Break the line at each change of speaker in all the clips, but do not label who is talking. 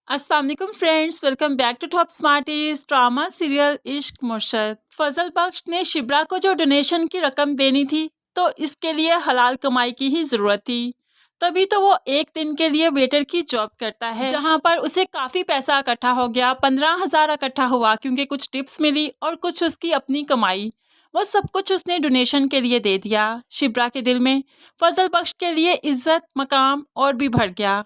अस्सलाम वालेकुम friends, welcome back to top smarties drama serial Ishq Murshid. फजल बख्श ने शिब्रा को जो डोनेशन की रकम देनी थी तो इसके लिए हलाल कमाई की ही ज़रूरत थी। तभी तो वो एक दिन के लिए वेटर की जॉब करता है, जहाँ पर उसे काफ़ी पैसा इकट्ठा हो गया। 15,000 इकट्ठा हुआ क्योंकि कुछ टिप्स मिली और कुछ उसकी अपनी कमाई। वो सब कुछ उसने डोनेशन के लिए दे दिया। शिब्रा के दिल में फजल बख्श के लिए इज्जत, मकाम और भी भर गया।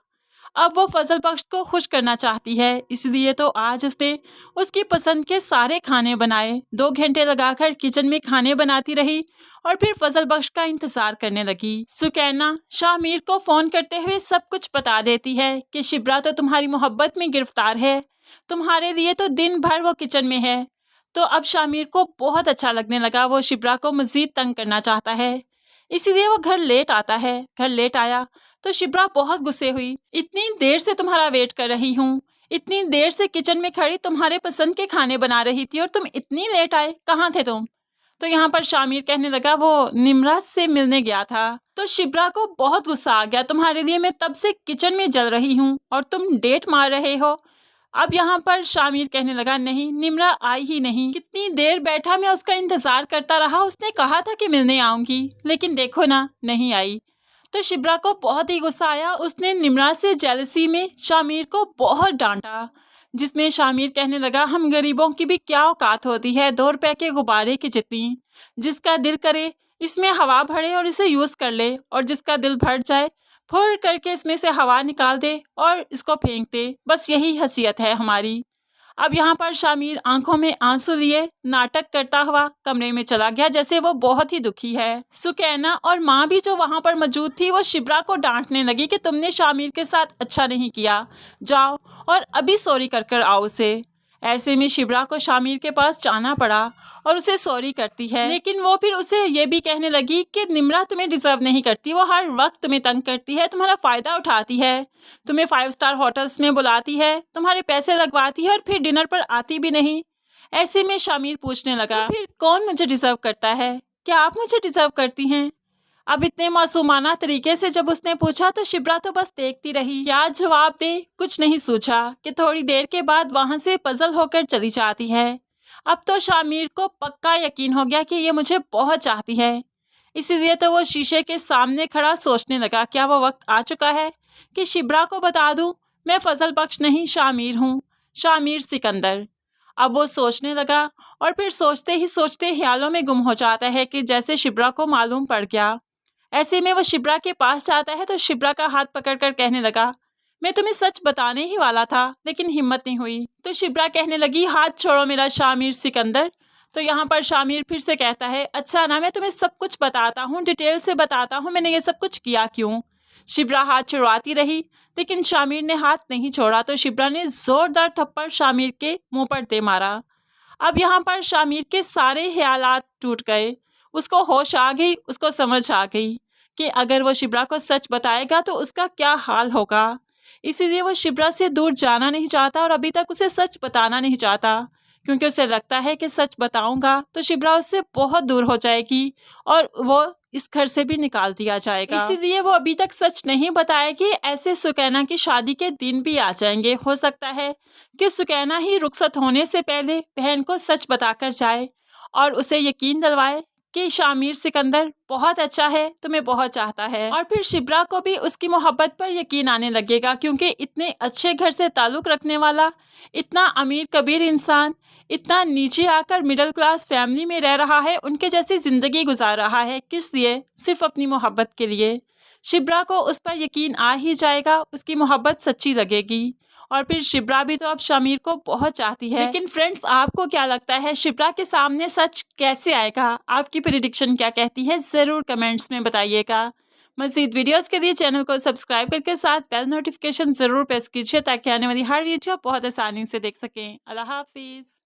अब वो फजल बख्श को खुश करना चाहती है, इसलिए तो आज उसने उसकी पसंद के सारे खाने बनाए। 2 घंटे लगाकर किचन में खाने बनाती रही और फिर फजल बख्श का इंतजार करने लगी। सुकैना शामिर को फ़ोन करते हुए सब कुछ बता देती है कि शिब्रा तो तुम्हारी मोहब्बत में गिरफ्तार है, तुम्हारे लिए तो दिन भर वो किचन में है। तो अब शामिर को बहुत अच्छा लगने लगा। वो शिब्रा को मज़ीद तंग करना चाहता है, इसीलिए वो घर लेट आता है। घर लेट आया तो शिब्रा बहुत गुस्से हुई। इतनी देर से तुम्हारा वेट कर रही हूँ, इतनी देर से किचन में खड़ी तुम्हारे पसंद के खाने बना रही थी और तुम इतनी लेट आए, कहाँ थे तुम? तो यहाँ पर शामिर कहने लगा वो निम्रा से मिलने गया था। तो शिब्रा को बहुत गुस्सा आ गया, तुम्हारे लिए मैं तब से किचन में जल रही हूँ और तुम डेट मार रहे हो। अब यहाँ पर शामिर कहने लगा नहीं, निम्रा आई ही नहीं। कितनी देर बैठा मैं उसका इंतजार करता रहा, उसने कहा था कि मिलने आऊंगी, लेकिन देखो ना, नहीं आई। तो शिब्रा को बहुत ही गुस्सा आया। उसने निम्रा से जेलसी में शामिर को बहुत डांटा, जिसमें शामिर कहने लगा हम गरीबों की भी क्या औकात होती है, 2 रुपए के गुब्बारे की जितनी। जिसका दिल करे इसमें हवा भरे और इसे यूज़ कर ले, और जिसका दिल भर जाए फुर करके इसमें से हवा निकाल दे और इसको फेंक दे। बस यही हैसियत है हमारी। अब यहाँ पर शामिर आंखों में आंसू लिए नाटक करता हुआ कमरे में चला गया, जैसे वो बहुत ही दुखी है। सुकैना और माँ भी जो वहाँ पर मौजूद थी, वो शिब्रा को डांटने लगी कि तुमने शामिर के साथ अच्छा नहीं किया, जाओ और अभी सॉरी कर कर आओ उसे। ऐसे में शिब्रा को शामिर के पास जाना पड़ा और उसे सॉरी करती है, लेकिन वो फिर उसे ये भी कहने लगी कि निम्रा तुम्हें डिजर्व नहीं करती, वो हर वक्त तुम्हें तंग करती है, तुम्हारा फ़ायदा उठाती है, तुम्हें 5 स्टार होटल्स में बुलाती है, तुम्हारे पैसे लगवाती है और फिर डिनर पर आती भी नहीं। ऐसे में शामिर पूछने लगा तो फिर कौन मुझे डिजर्व करता है, क्या आप मुझे डिजर्व करती हैं? अब इतने मासूमाना तरीके से जब उसने पूछा तो शिब्रा तो बस देखती रही, क्या जवाब दे कुछ नहीं सोचा कि थोड़ी देर के बाद वहां से पजल होकर चली जाती है। अब तो शामिर को पक्का यकीन हो गया कि ये मुझे बहुत चाहती है, इसीलिए तो वो शीशे के सामने खड़ा सोचने लगा, क्या वो वक्त आ चुका है कि शिब्रा को बता दूं मैं फजल बख्श नहीं शामिर हूँ, शामिर सिकंदर। अब वो सोचने लगा और फिर सोचते ही सोचते ख्यालों में गुम हो जाता है कि जैसे शिब्रा को मालूम पड़ गया। ऐसे में वो शिब्रा के पास जाता है तो शिब्रा का हाथ पकड़कर कहने लगा मैं तुम्हें सच बताने ही वाला था, लेकिन हिम्मत नहीं हुई। तो शिब्रा कहने लगी हाथ छोड़ो मेरा शामिर सिकंदर। तो यहाँ पर शामिर फिर से कहता है अच्छा ना, मैं तुम्हें सब कुछ बताता हूँ, डिटेल से बताता हूँ मैंने ये सब कुछ किया क्यों। शिब्रा हाथ छुड़वाती रही, लेकिन शामिर ने हाथ नहीं छोड़ा। तो शिब्रा ने जोरदार थप्पड़ शामिर के मुंह पर दे मारा। अब यहाँ पर शामिर के सारे ख्यालात टूट गए, उसको होश आ गई, उसको समझ आ गई कि अगर वो शिब्रा को सच बताएगा तो उसका क्या हाल होगा। इसीलिए वो शिब्रा से दूर जाना नहीं चाहता और अभी तक उसे सच बताना नहीं चाहता, क्योंकि उसे लगता है कि सच बताऊंगा तो शिब्रा उससे बहुत दूर हो जाएगी और वो इस घर से भी निकाल दिया जाएगा। इसीलिए वो अभी तक सच नहीं बताएगी। ऐसे सुकैना की शादी के दिन भी आ जाएंगे। हो सकता है कि सुकैना ही रुखसत होने से पहले बहन को सच बताकर जाए और उसे यकीन दिलवाए कि शामिर सिकंदर बहुत अच्छा है, तुम्हें बहुत चाहता है। और फिर शिब्रा को भी उसकी मोहब्बत पर यकीन आने लगेगा, क्योंकि इतने अच्छे घर से ताल्लुक़ रखने वाला, इतना अमीर कबीर इंसान इतना नीचे आकर मिडिल क्लास फैमिली में रह रहा है, उनके जैसी ज़िंदगी गुजार रहा है, किस लिए? सिर्फ अपनी मोहब्बत के लिए। शिब्रा को उस पर यकीन आ ही जाएगा, उसकी मोहब्बत सच्ची लगेगी। और फिर शिब्रा भी तो अब शामिर को बहुत चाहती है। लेकिन फ्रेंड्स, आपको क्या लगता है शिब्रा के सामने सच कैसे आएगा? आपकी प्रेडिक्शन क्या कहती है? ज़रूर कमेंट्स में बताइएगा। मज़ीद वीडियोस के लिए चैनल को सब्सक्राइब करके साथ बेल नोटिफिकेशन ज़रूर प्रेस कीजिए, ताकि आने वाली हर वीडियो बहुत आसानी से देख सकें। अल्लाह हाफिज़।